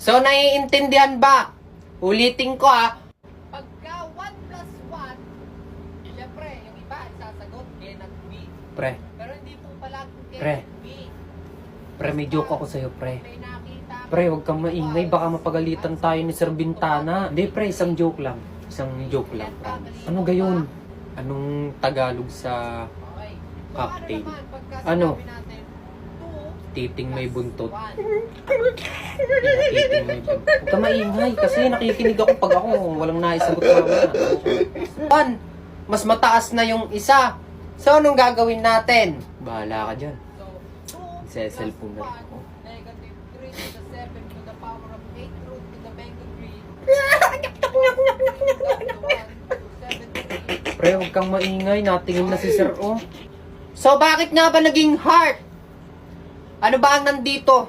So, naiintindihan ba? Ulitin ko Pagka 1 plus 1, syempre, yung iba sasagot N at B. Pre. Pero hindi po palaging N at B. Pre, may joke ako sa'yo, pre. Pre, huwag kang maingay. Baka mapagalitan tayo ni Sir Bintana. Hindi, pre, isang joke lang. Isang joke lang, promise. Ano gayon? Anong Tagalog sa cocktail? Ano? Titing may buntot. Titing may buntot. Huwag ka maingay kasi nakikinig ako pag ako walang naisagot na. Pan, mas mataas na yung isa. So, anong gagawin natin? Bahala ka dyan. Cellphone na rin ako. Negative 3 to the 7 to the power of 8 root to the mega 3. Pre, huwag kang maingay. Natingin na si Sir O. So, bakit nga ba naging heart? Ano ba ang nandito?